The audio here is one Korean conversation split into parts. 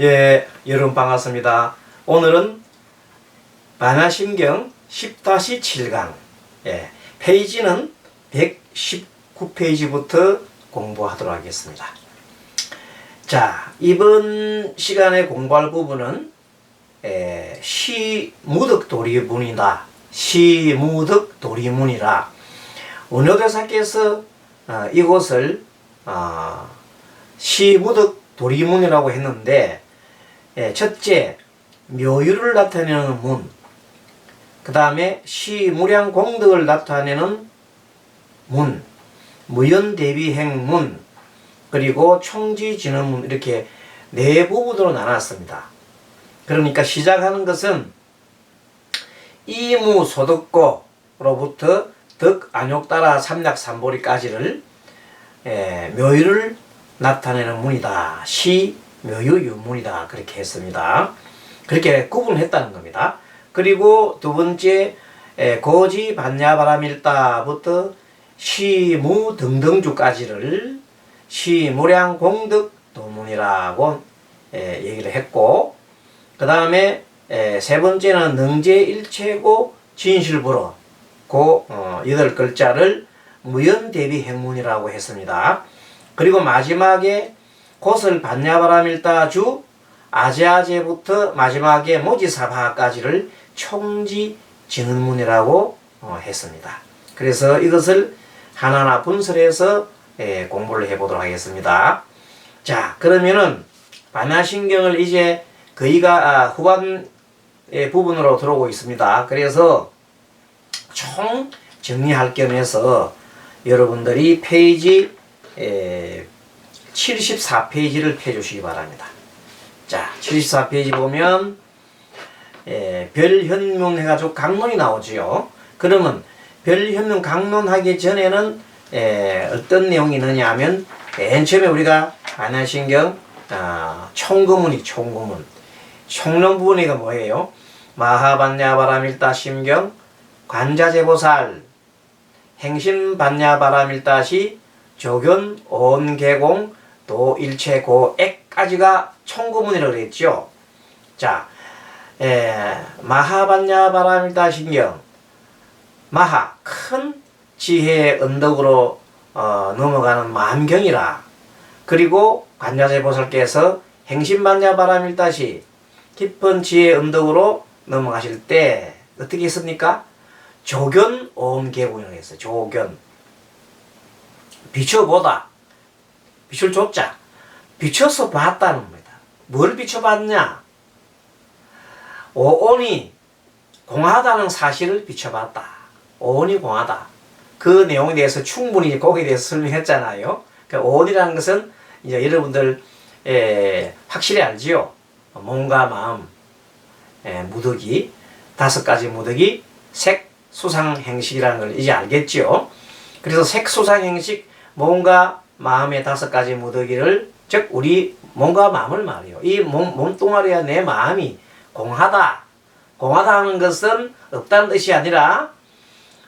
예, 여러분 반갑습니다. 오늘은 반야심경 10-7강, 페이지는 119페이지부터 공부하도록 하겠습니다. 자, 이번 시간에 공부할 부분은 시무득도리문이다. 시무득도리문이라 원효대사께서 이곳을 시무득도리문이라고 했는데, 첫째 묘유를 나타내는 문, 그 다음에 시무량공덕을 나타내는 문, 무연대비행문, 그리고 총지진언문, 이렇게 네 부분으로 나눴습니다. 그러니까 시작하는 것은 이무소득고로부터 덕안욕따라 삼략삼보리까지를 묘유를 나타내는 문이다. 시묘유유문이다. 그렇게 했습니다. 그렇게 구분했다는 겁니다. 그리고 두 번째 고지반야바라밀다부터 시무등등주까지를 시무량공덕도문이라고 얘기를 했고, 그 다음에 세 번째는 능제일체고 진실불어 그 8글자를 무연대비행문이라고 했습니다. 그리고 마지막에 곧을 반야바라밀다주 아제아제부터 마지막에 모지사바까지를 총지진언문이라고 했습니다. 그래서 이것을 하나하나 분설해서 공부를 해보도록 하겠습니다. 자, 그러면은 반야심경을 이제 거의가 후반 부분으로 들어오고 있습니다. 그래서 총 정리할 겸해서 여러분들이 페이지 74페이지를 펴주시기 바랍니다. 자, 74페이지 보면 별현문 해가지고 강론이 나오지요. 그러면 별현문 강론하기 전에는 어떤 내용이 있느냐 하면, 맨 처음에 우리가 반야심경 총거문이 총거문. 총론 부분이가 뭐예요? 마하반야바라밀다심경 관자재보살 행신반야바라밀다시 조견 온개공 도일체고액까지가 총거문이라고 그랬죠. 자, 마하반야바라밀다심경, 마하 큰 지혜의 언덕으로 넘어가는 만경이라. 그리고 관자재보살께서 행신반야바라밀다시 깊은 지혜의 언덕으로 넘어가실 때 어떻게 했습니까? 조견 온개공이라고 했어요. 조견, 비춰보다, 빛을 줬자, 비춰서 봤다는 겁니다. 뭘 비춰봤냐? 오온이 공하다는 사실을 비춰봤다. 오온이 공하다. 그 내용에 대해서 충분히 거기에 대해서 설명했잖아요. 그러니까 오온이라는 것은 이제 여러분들 확실히 알지요. 몸과 마음, 무더기, 5가지 무더기, 색, 수상, 행식이라는 걸 이제 알겠죠. 그래서 색, 수상, 행식, 몸과 마음의 5가지 무더기를, 즉 우리 몸과 마음을 말해요. 이 몸뚱아리와 내 마음이 공하다. 공하다 하는 것은 없다는 뜻이 아니라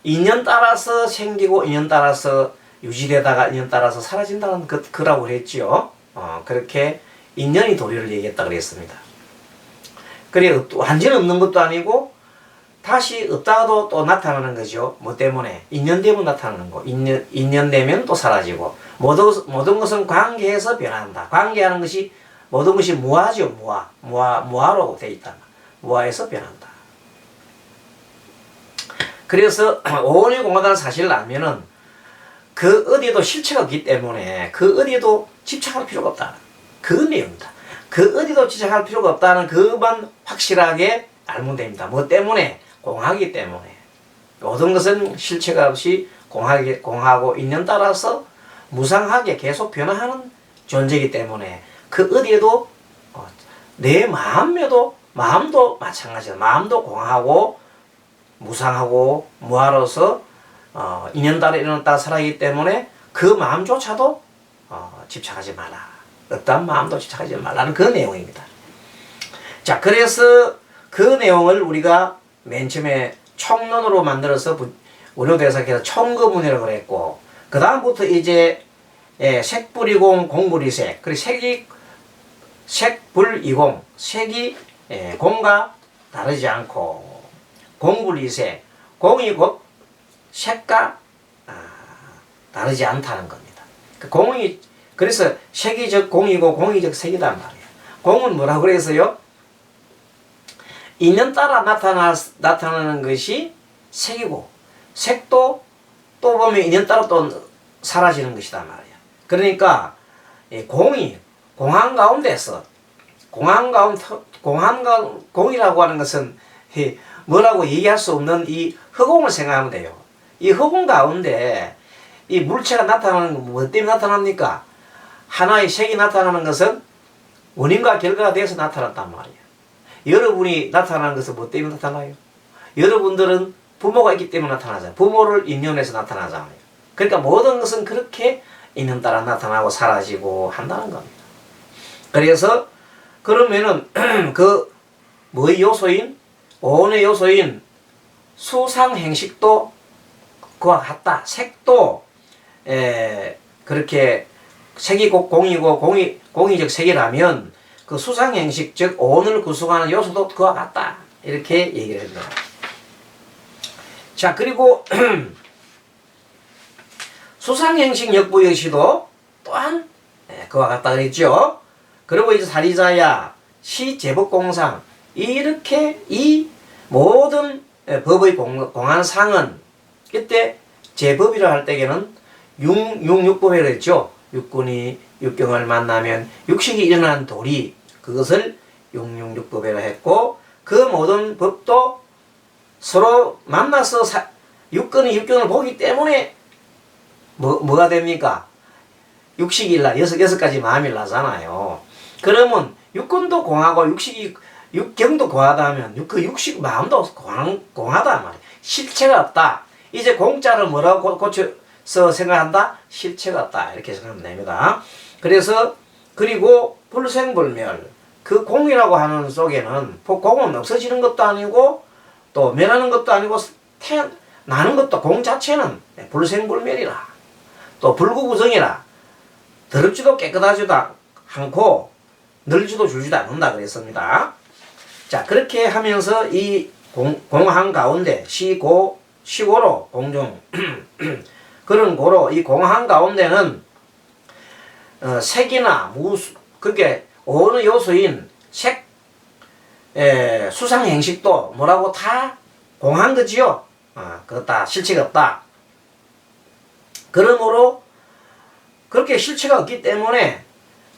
인연 따라서 생기고 인연 따라서 유지되다가 인연 따라서 사라진다는 그라고 그랬죠. 그렇게 인연이 도리를 얘기했다 그랬습니다. 그래, 완전히 없는 것도 아니고 다시 없다가도 또 나타나는 거죠. 뭐 때문에? 인연되면 나타나는 거. 인연되면 또 사라지고. 모든 것은 관계에서 변한다. 관계하는 것이, 모든 것이 무아죠. 무아로 되어 있다. 무아에서 변한다. 그래서 오온이 공하다는 사실을 알면은 그 어디에도 실체가 없기 때문에 그 어디에도 집착할 필요가 없다. 그 내용입니다. 그 어디도 집착할 필요가 없다는 그만 확실하게 알면 됩니다. 뭐 때문에? 공하기 때문에. 모든 것은 실체가 없이 공하고 인연 따라서 무상하게 계속 변화하는 존재이기 때문에 그 어디에도 내 마음도 마찬가지다. 마음도 공하고 무상하고 무아로서 인연 따라 인연 따라 살아가기 때문에 그 마음조차도 집착하지 말라. 어떠한 마음도 집착하지 말라는 그 내용입니다. 자, 그래서 그 내용을 우리가 맨 처음에 총론으로 만들어서 원효대사께서 총거문이라고 그랬고, 그 다음부터 이제 색불이공 공불이색, 그리고 색, 불, 이공. 색이 공과 다르지 않고 공불이색. 공이 곧 색과 다르지 않다는 겁니다. 공이 그래서 색이 즉 공이고 공이 즉 색이란 말이에요. 공은 뭐라고 그래서요? 인연 따라 나타나는 것이 색이고 색도 또 보면 인연 따라 또 사라지는 것이다 말이에요. 그러니까 공이 공한 가운데서 공이라고 하는 것은 뭐라고 얘기할 수 없는 이 허공을 생각하면 돼요. 이 허공 가운데 이 물체가 나타나는 건 뭐 때문에 나타납니까? 하나의 색이 나타나는 것은 원인과 결과가 돼서 나타났단 말이에요. 여러분이 나타나는 것은 뭐 때문에 나타나요? 여러분들은 부모가 있기 때문에 나타나잖아요. 부모를 인연해서 나타나잖아요. 그러니까 모든 것은 그렇게 인연 따라 나타나고 사라지고 한다는 겁니다. 그래서 그러면은 그 뭐의 요소인 오온의 요소인 수상행식도 그와 같다. 색도 그렇게 색이 곧 공이고 공이 즉 색이라면 그 수상행식 즉 오온을 구성하는 요소도 그와 같다. 이렇게 얘기를 합니다. 자, 그리고 수상행식 역부 역시도 또한 그와 같다 그랬죠. 그리고 이제 사리자야, 시제법공상 이렇게 이 모든 법의 공안상은 이때 제법이라 할 때에는 육법이라고 했죠. 육군이 육경을 만나면 육식이 일어난 도리 그것을 육육법이라 했고 그 모든 법도 서로 만나서 육근이 육경을 보기 때문에 뭐가 됩니까? 육식이 일나 여섯 가지 마음이 나잖아요. 그러면 육근도 공하고 육경도 공하다 하면 그 육식 마음도 공하다 말이에요. 실체가 없다. 이제 공자를 뭐라고 고쳐서 생각한다? 실체가 없다. 이렇게 생각하면 됩니다. 그래서 그리고 불생불멸 그 공이라고 하는 속에는 공은 없어지는 것도 아니고 또 멸하는 것도 아니고 나는 것도 공 자체는 불생불멸이라 또 불구구정이라 더럽지도 깨끗하지도 않고 늘지도 줄지도 않는다 그랬습니다. 자, 그렇게 하면서 이 공한 가운데 시고로 공중 그런 고로 이 공한 가운데는 색이나 그게 어느 요소인 색 수상행식도 뭐라고 다 공한 거지요. 그거 다 실체가 없다. 그러므로 그렇게 실체가 없기 때문에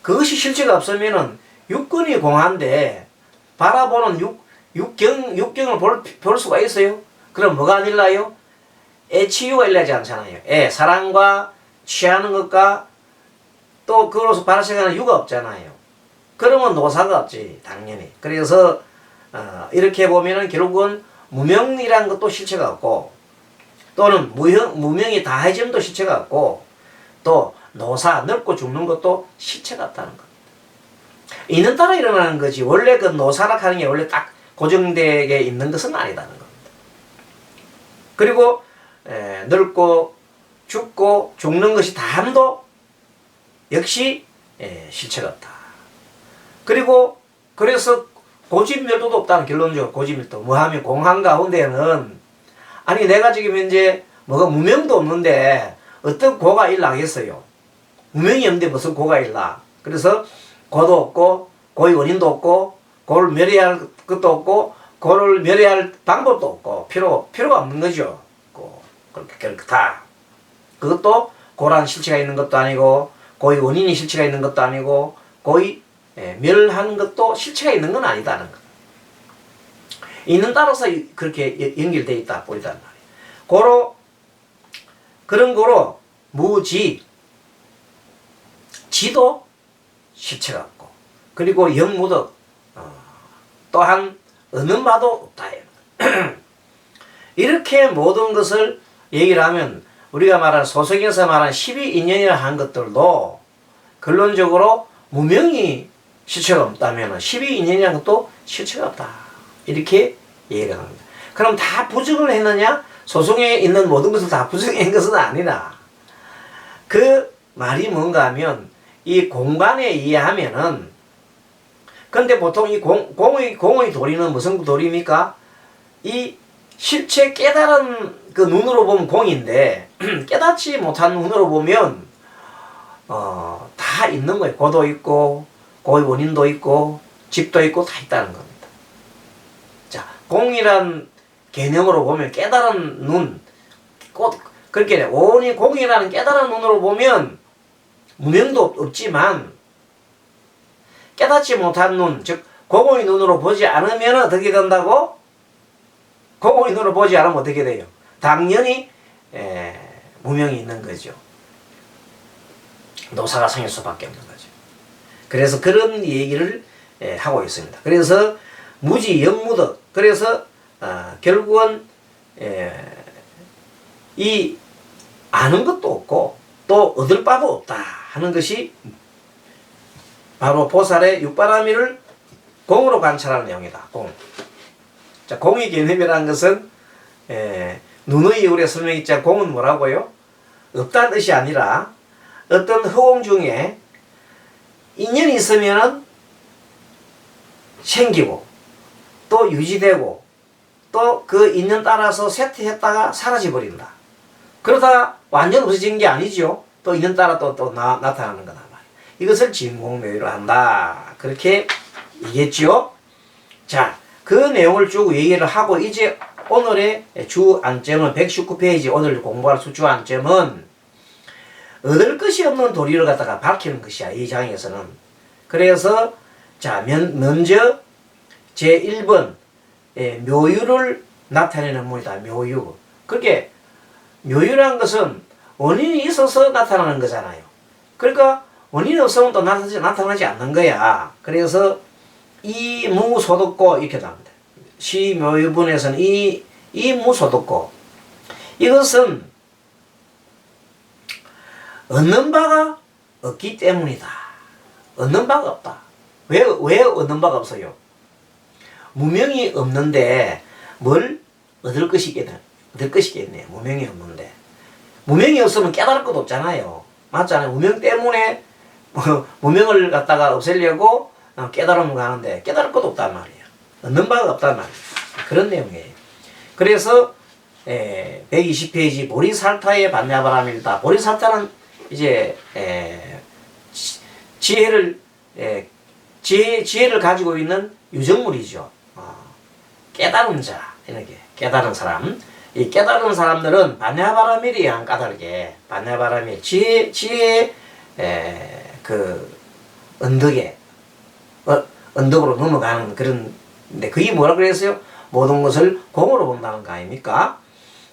그것이 실체가 없으면은 육근이 공한데 바라보는 육경을 볼 수가 있어요. 그럼 뭐가 일나요? 애취유가 일나지 않잖아요. 사랑과 취하는 것과 또 그로서 발생하는 유가 없잖아요. 그러면 노사가 없지 당연히. 그래서 이렇게 보면은 결국은 무명이라는 것도 실체가 없고 또는 무명이 다해짐도 실체가 없고 또 노사 늙고 죽는 것도 실체가 없다는 겁니다. 이는 따라 일어나는 거지 원래 그 노사라 하는 게 원래 딱 고정되게 있는 것은 아니다는 겁니다. 그리고 늙고 죽고 죽는 것이 다함도 역시 실체가 없다. 그리고 그래서 고집멸도도 없다는 결론적으로 고집멸도 뭐하면 공한 가운데는 아니 내가 지금 현재 뭐가 무명도 없는데 어떤 고가 일나겠어요. 무명이 없는데 무슨 고가 일나. 그래서 고도 없고 고의 원인도 없고 고를 멸해야 할 것도 없고 고를 멸해야 할 방법도 없고 필요가 없는 거죠. 그렇게 다 그것도 고란 실체가 있는 것도 아니고 고의 원인이 실체가 있는 것도 아니고 고의 멸하는 것도 실체가 있는 건 아니다는 것. 있는 따라서 그렇게 연결되어 있다 보이단 말이에요. 그런 거로 무지 지도 실체가 없고 그리고 영무도 또한 어느 바도 없다. 이렇게 모든 것을 얘기를 하면 우리가 말하는 소석에서 말하는 12인연이라 하는 것들도 결론적으로 무명이 실체가 없다면 12인연이라는 것도 실체가 없다. 이렇게 얘기를 합니다. 그럼 다 부정을 했느냐? 소송에 있는 모든 것을 다 부정한 것은 아니라 그 말이 뭔가 하면 이 공간에 의하면은 근데 보통 이 공의 도리는 무슨 도리입니까? 이 실체 깨달은 그 눈으로 보면 공인데 깨닫지 못한 눈으로 보면 다 있는 거예요. 고도 있고 고의 원인도 있고 집도 있고 다 있다는 겁니다. 자, 공이란 개념으로 보면 깨달은 눈, 그렇게 온이 공이라는 깨달은 눈으로 보면 무명도 없지만 깨닫지 못한 눈, 즉 공의 눈으로 보지 않으면 어떻게 된다고? 공의 눈으로 보지 않으면 어떻게 돼요? 당연히 무명이 있는 거죠. 노사가 생길 수밖에 없는 거죠. 그래서 그런 얘기를 하고 있습니다. 그래서 무지 영무득. 그래서 결국은 이 아는 것도 없고 또 얻을 바도 없다 하는 것이 바로 보살의 육바라밀을 공으로 관찰하는 내용이다. 공. 자, 공의 개념이라는 것은 눈의 우리가 설명했자 공은 뭐라고요? 없다는 뜻이 아니라 어떤 허공 중에 인연이 있으면은 생기고 또 유지되고 또 그 인연 따라서 쇠퇴했다가 사라져버린다. 그러다 완전 없어진 게 아니죠. 또 인연 따라 또 나타나는 거다 말이야. 이것을 진공묘유로 한다. 그렇게 얘기했죠. 자, 그 내용을 쭉 얘기를 하고 이제 오늘의 주 안점은 119페이지 오늘 공부할 주 안점은 얻을 것이 없는 도리를 갖다가 밝히는 것이야. 이 장에서는. 그래서 자, 먼저 제1번 묘유를 나타내는 문이다. 묘유. 그렇게 묘유라는 것은 원인이 있어서 나타나는 거잖아요. 그러니까 원인이 없으면 또 나타나지 않는 거야. 그래서 이무소득고 이렇게 나옵니다. 시묘유분에서는 이무소득고 이것은 얻는 바가 없기 때문이다. 얻는 바가 없다. 왜 얻는 바가 없어요? 무명이 없는데 뭘 얻을 것이 있겠네. 무명이 없는데. 무명이 없으면 깨달을 것도 없잖아요. 맞잖아요. 무명 때문에 무명을 갖다가 없애려고 깨달음을 가는데 깨달을 것도 없단 말이에요. 얻는 바가 없단 말이에요. 그런 내용이에요. 그래서 120페이지 보리살타의 반야바람이다. 보리살타는 이제 지혜를 가지고 있는 유정물이죠. 깨달은 자, 이렇게 깨달은 사람. 이 깨달은 사람들은 반야바라밀이 안 까다르게 반야바라밀 지혜 그 언덕으로 넘어가는 그런데 그게 뭐라 그랬어요? 모든 것을 공으로 본다는 거 아닙니까?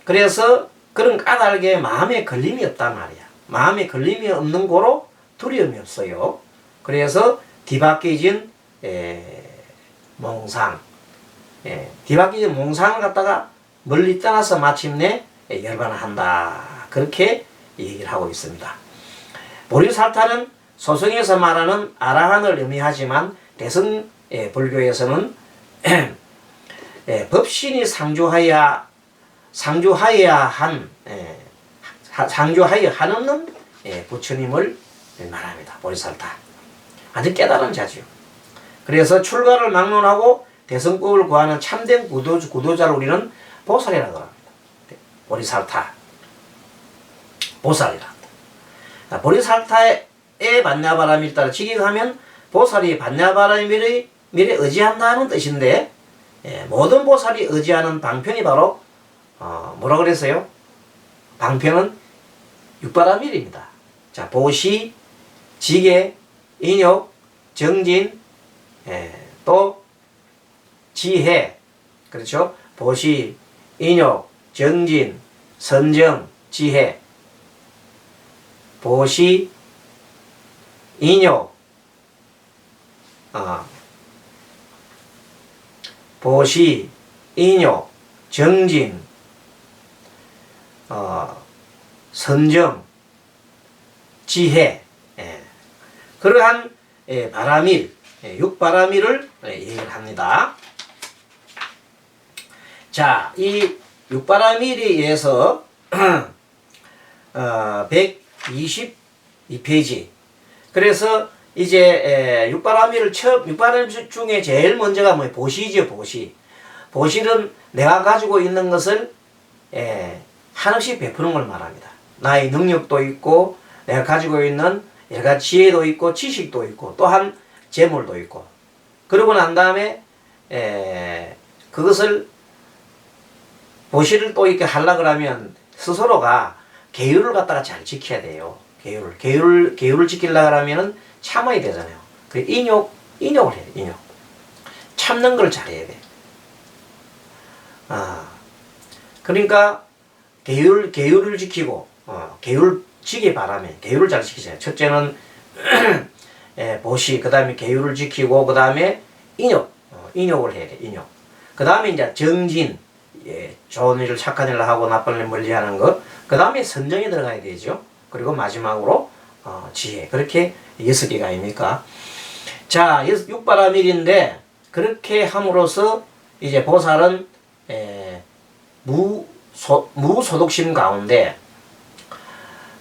그래서 그런 까닭에 마음에 걸림이 없단 말이야. 마음에 걸림이 없는 고로 두려움이 없어요. 그래서 뒤바뀌진 몽상, 뒤바뀌진 몽상을 갖다가 멀리 떠나서 마침내 열반을 한다. 그렇게 얘기를 하고 있습니다. 보리살타는 소성에서 말하는 아라한을 의미하지만 대승 불교에서는 법신이 상주하여야 한없는 부처님을 말합니다. 보리살타. 아주 깨달은 자죠. 그래서 출가를 막론하고 대승법을 구하는 참된 구도자를 우리는 보살이라고 합니다. 보리살타. 보살이라 합니다. 보리살타의 반야바라밀 따라 직역하면 보살이 반야바라밀에 의지한다는 뜻인데 모든 보살이 의지하는 방편이 바로 뭐라 그랬어요? 방편은 육바라밀입니다. 자, 보시, 지계, 인욕, 정진, 또 지혜, 그렇죠? 보시, 인욕, 정진, 선정, 지혜. 보시, 인욕, 보시, 인욕, 정진, 선정, 지혜. 그러한 바라밀, 육바라밀을 얘기를 합니다. 자, 이 육바라밀에 의해서 122페이지. 그래서 이제 육바라밀 중에 제일 먼저가 뭐 보시죠, 보시. 보시는 내가 가지고 있는 것을 한없이 베푸는 걸 말합니다. 나의 능력도 있고 내가 가지고 있는 여러 가지 지혜도 있고 지식도 있고 또한 재물도 있고 그러고 난 다음에 그것을 보시를 또 이렇게 하려고 하면 스스로가 계율을 갖다가 잘 지켜야 돼요. 계율을 지키려고 하면은 참아야 되잖아요. 그 인욕을 해야 돼, 인욕. 참는 걸 잘해야 돼. 그러니까 계율을 지키고, 계율 지기 바라면, 계율을 잘 지키잖아요. 첫째는, 보시, 그 다음에 계율을 지키고, 그 다음에 인욕을 해야 돼, 인욕. 그 다음에 이제 정진, 좋은 일을 착한 일을 하고 나쁜 일을 멀리 하는 것. 그 다음에 선정에 들어가야 되죠. 그리고 마지막으로, 지혜. 그렇게 6개가 아닙니까? 자, 육바라밀인데, 그렇게 함으로써 이제 보살은, 무소독심 가운데,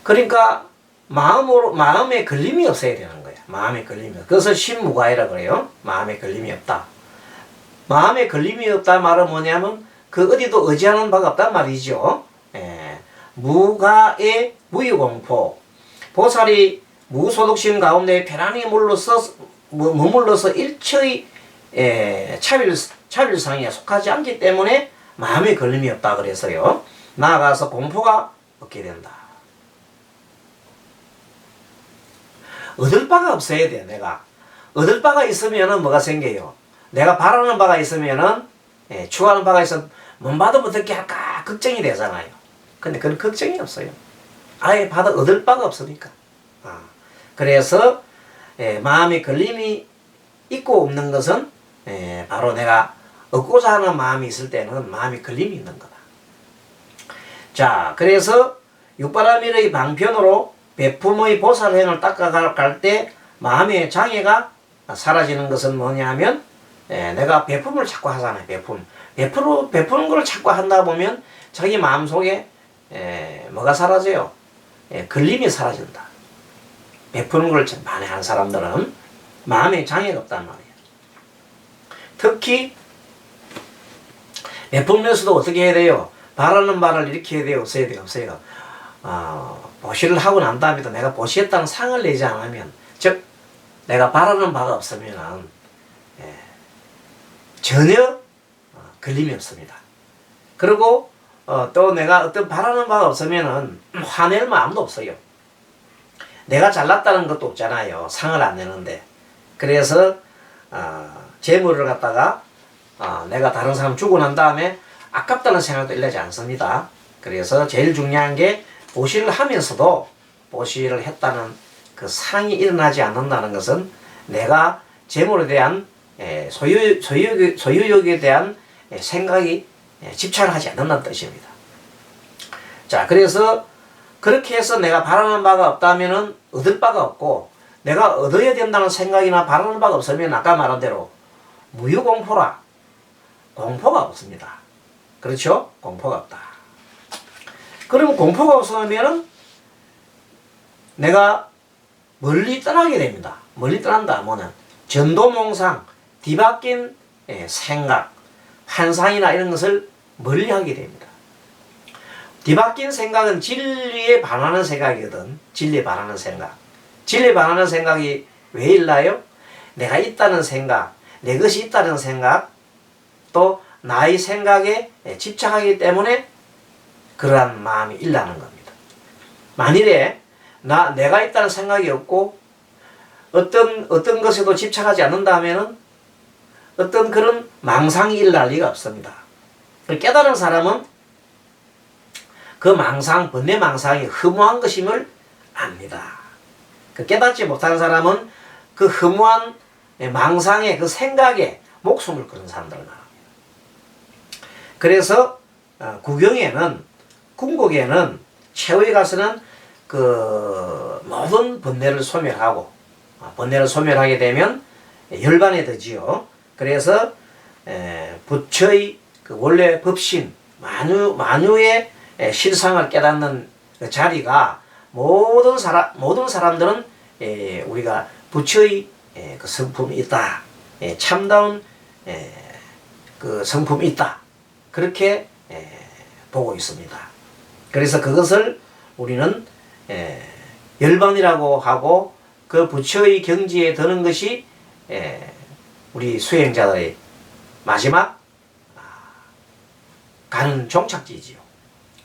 그러니까, 마음에 걸림이 없어야 되는 거야. 마음에 걸림이. 그것을 신무가이라 그래요. 마음에 걸림이 없다. 마음에 걸림이 없다 말은 뭐냐면, 그 어디도 의지하는 바가 없단 말이죠. 무가의 무유공포. 보살이 무소독심 가운데 편안히 머물러서 일체의 차별상에 속하지 않기 때문에 마음에 걸림이 없다 그래서요. 나아가서 공포가 없게 된다. 얻을 바가 없어야 돼, 내가. 얻을 바가 있으면은 뭐가 생겨요? 내가 바라는 바가 있으면은, 추구하는 바가 있으면, 못 받으면 어떻게 할까? 걱정이 되잖아요. 근데 그런 걱정이 없어요. 아예 받아 얻을 바가 없으니까. 그래서, 마음에 걸림이 있고 없는 것은, 바로 내가 얻고자 하는 마음이 있을 때는 마음에 걸림이 있는 거다. 자, 그래서, 육바라밀의 방편으로 베품의 보살행을 닦아갈 때 마음의 장애가 사라지는 것은 뭐냐 하면 내가 베품을 자꾸 하잖아요. 베푸는 걸 자꾸 한다 보면 자기 마음속에 뭐가 사라져요? 걸림이 사라진다. 베푸는 걸 많이 하는 사람들은 마음에 장애가 없단 말이에요. 특히 베풀면서도 어떻게 해야 돼요? 바라는 바를 이렇게 해야 돼요? 없어야 돼요? 없어요. 보시를 하고 난 다음에도 내가 보시했다는 상을 내지 않으면, 즉 내가 바라는 바가 없으면 전혀 걸림이 없습니다. 그리고 또 내가 어떤 바라는 바가 없으면 화낼 마음도 없어요. 내가 잘났다는 것도 없잖아요. 상을 안 내는데. 그래서 재물을 갖다가 내가 다른 사람 주고 난 다음에 아깝다는 생각도 일어나지 않습니다. 그래서 제일 중요한 게 보시를 하면서도 보시를 했다는 그 상이 일어나지 않는다는 것은 내가 재물에 대한 소유욕에 대한 생각이 집착을 하지 않는다는 뜻입니다. 자, 그래서 그렇게 해서 내가 바라는 바가 없다면은 얻을 바가 없고 내가 얻어야 된다는 생각이나 바라는 바가 없으면 아까 말한 대로 무유공포라. 공포가 없습니다. 그렇죠? 공포가 없다. 그러면 공포가 없으면은 내가 멀리 떠나게 됩니다. 멀리 떠난다. 뭐는 전도몽상, 뒤바뀐 생각, 환상이나 이런 것을 멀리 하게 됩니다. 뒤바뀐 생각은 진리에 반하는 생각이거든. 진리에 반하는 생각. 진리에 반하는 생각이 왜 일나요? 내가 있다는 생각, 내 것이 있다는 생각, 또 나의 생각에 집착하기 때문에 그러한 마음이 일나는 겁니다. 만일에 내가 있다는 생각이 없고 어떤 것에도 집착하지 않는다 하면은 어떤 그런 망상이 일어날 리가 없습니다. 깨달은 사람은 그 망상, 번뇌망상이 허무한 것임을 압니다. 깨닫지 못한 사람은 그 허무한 망상의 그 생각에 목숨을 거는 사람들을 말합니다. 그래서 궁극에는 최후에 가서는 그 모든 번뇌를 소멸하게 되면 열반에 들지요. 그래서 부처의 그 원래 법신 만유의 실상을 깨닫는 그 자리가 모든 사람들은 우리가 부처의 그 성품이 있다. 참다운 그 성품이 있다. 그렇게 보고 있습니다. 그래서 그것을 우리는 열반이라고 하고 그 부처의 경지에 드는 것이 우리 수행자들의 마지막 가는 종착지지요.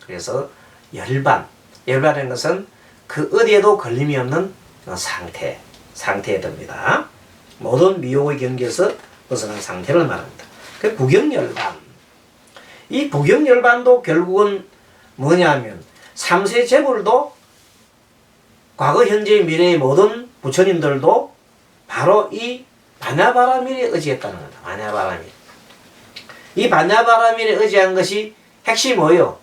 그래서 열반이라는 것은 그 어디에도 걸림이 없는 상태에 듭니다. 모든 미혹의 경계에서 벗어난 상태를 말합니다. 그 구경열반. 이 구경열반도 결국은 뭐냐면 삼세 재불도 과거 현재 미래의 모든 부처님들도 바로 이 반야바라밀에 의지했다는 겁니다. 반야바라밀. 이 반야바라밀에 의지한 것이 핵심이 뭐예요?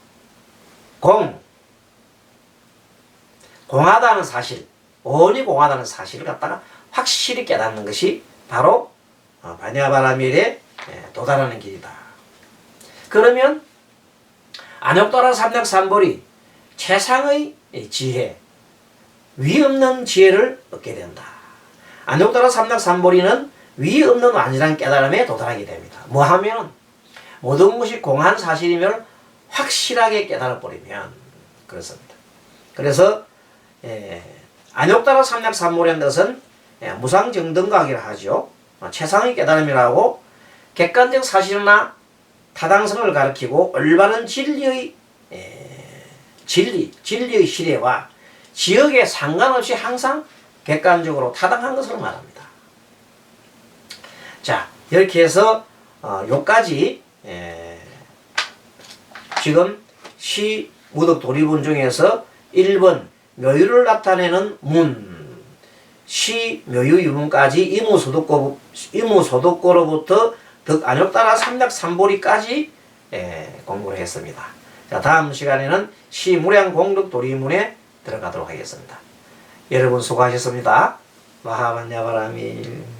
공하다는 사실, 원이 공하다는 사실을 갖다가 확실히 깨닫는 것이 바로 반야바라밀에 도달하는 길이다. 그러면 안욕도라 삼략삼보리 최상의 지혜, 위 없는 지혜를 얻게 된다. 안욕도라 삼략삼보리는 위 없는 완전한 깨달음에 도달하게 됩니다. 뭐 하면 모든 것이 공한 사실임을 확실하게 깨달아버리면 그렇습니다. 그래서 안욕도라 삼략삼보리라는 것은 무상정등각이라 하죠. 최상의 깨달음이라고 객관적 사실이나 타당성을 가리키고 올바른 진리의 신뢰와 지역에 상관없이 항상 객관적으로 타당한 것을 말합니다. 자, 이렇게 해서 요까지 지금 시 무덕 도리본 중에서 1번 묘유를 나타내는 문, 시 묘유 유문까지 이무소득고로부터 덕안욕따라 삼략삼보리까지 공부를 했습니다. 자, 다음 시간에는 시 무량공덕 도리문에 들어가도록 하겠습니다. 여러분 수고하셨습니다. 마하반야바라밀.